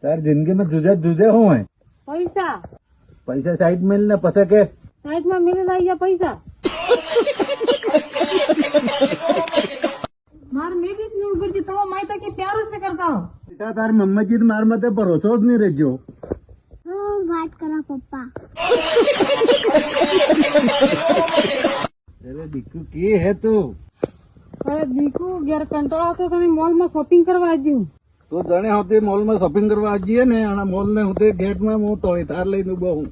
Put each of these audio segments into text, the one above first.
તાર જિંદગી માં જુજે જુજે શું હોય? પૈસા પૈસા સાઈડ મેલ ને પછી કે સાઈડમાં મિલી લઈ ગયા પૈસા. માર મેં भी ऊपर जी तो मायता के प्यार से करता हूँ. બેટા તાર મમ્મીજી માર મતે ભરોસો જ નહીં રહેજો. बात करा पप्पा. અરે દીકુ કે હે તું? अरे दीकू यार कंट्रोल तो तने मॉल में शॉपिंग करवा आजी हूँ. તો જાણે હોતે મોલ માં શોપિંગ કરવા આજીએ ને અને મોલ ને હોતે ગેટ માં હું તોડી તાર લઈને ઉભો હું.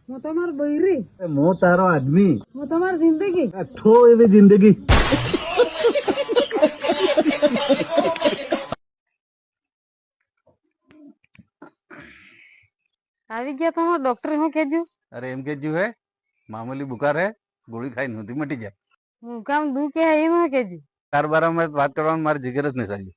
હું તમારો બૈરી, હું તારો આદમી. હું તમારી જિંદગી. થો એવી જિંદગી. આવી ગયા તમારો ડોક્ટર શું કેજો? અરે એમ કેજ્યું હે મામૂલી બુખાર હે, ગોળી ખાઈ નહોતી મટી જાય. હું કામ દુખે એ ન કેજો. તાર બારામાં વાત કરવાનું મારે જીગર જ નહીં ચાલ્યું.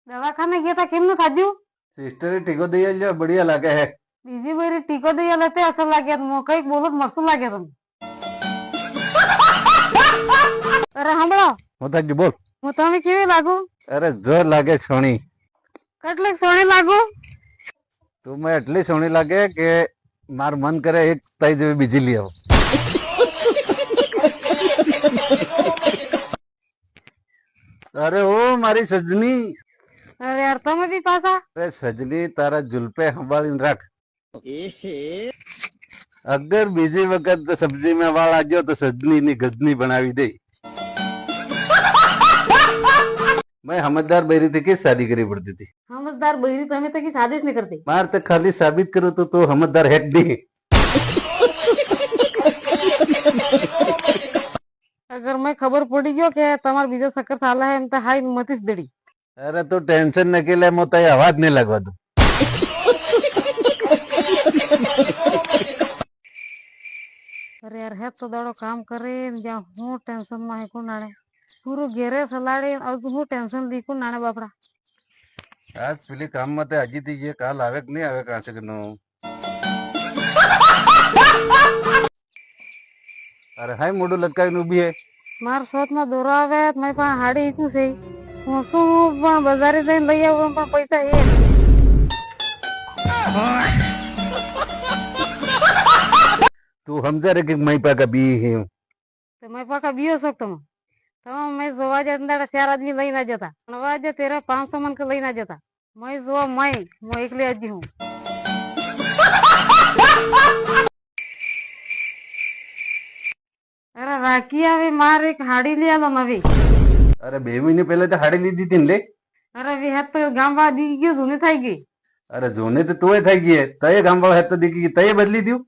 દવાખાને ગયા તા કેમનું ખાધું? સિસ્ટરે ટીકો દઈ આલ્યો, બઢિયા લાગે હે. બીજી બૈરી ટીકો દઈ આલે તે અસર લાગ્યા તમે કઈક બોલો મસ્ત લાગે તમે. અરે સાંભળો, હું તાજી બોલ. હું તમે કેવી લાગુ? અરે જોર લાગે સોણી. કેટલીક સોની લાગુ? તું મેં એટલી સોણી લાગે કે માર મન કરે એક તાઈ જેવી બીજી લઈ આવો. અરે ઓ મારી સજની. અરે યાર તમે બી પાછા. અરે સજની તારા જુલ્પે સંભાળીને રાખ. અગર બીજી વખત સબ્જી માં વાળ આજો તો સજની ની ગજની બનાવી દે. મેં સમજદાર બૈરી થી કિસ શાદી કરી પડતી હતી. સમજદાર બૈરી તમે તો કી શાદી જ નહીં કરતી. માર તો ખાલી સાબિત કરું તો તું સમજદાર હેક દી. અગર મેં ખબર પડી ગયો કે તમાર બીજો સકર સાલા હે એમ તો હાઈ મતીસ દડી. અરે તું ટેન્શન ન કે લે, મોતા અવાજ નહીં લાગવા દઉં. અરે યાર હે તો દાડો કામ કરે ને જ્યાં હું ટેન્શન માં હેકું નાણે પૂરું ઘેરે સલાડે હું ટેન્શન દીકું નાણે બાપડા. આજ પેલી કામ માં હજી થી જે કાલ આવે કે નહીં આવે કાંસે કે નું. અરે હાય મોઢું લટકાવીને ઉભી હે. માર સોત માં દોરો આવે મેં પણ હાડી ઈકું છે હું શું પણ બજારે જઈને લઈ આવું પણ પૈસા હે. તું સમજા રે કે મઈ પાકા બી હે. તો મેં પાકા બીયો શક તમે મેં જોવા જતા દાડા 4 આદમી લઈ ના જતા નવાજે તેરા 500 મન કે લઈ ના જતા. મેં જોવા હું એકલી આજી હું. અરે રાખી આવે માર એક હાડી લઈ આલો નવી. અરે 2 મહિને પહેલા તો હાડી લીધી હતી ને લે. અરે વી હેત તો ગામવા દી ગયો જૂની થઈ ગઈ. અરે જોને તો તોય થઈ ગઈ તય ગામવાળા હેત તો દીકી તય બદલી દઉં.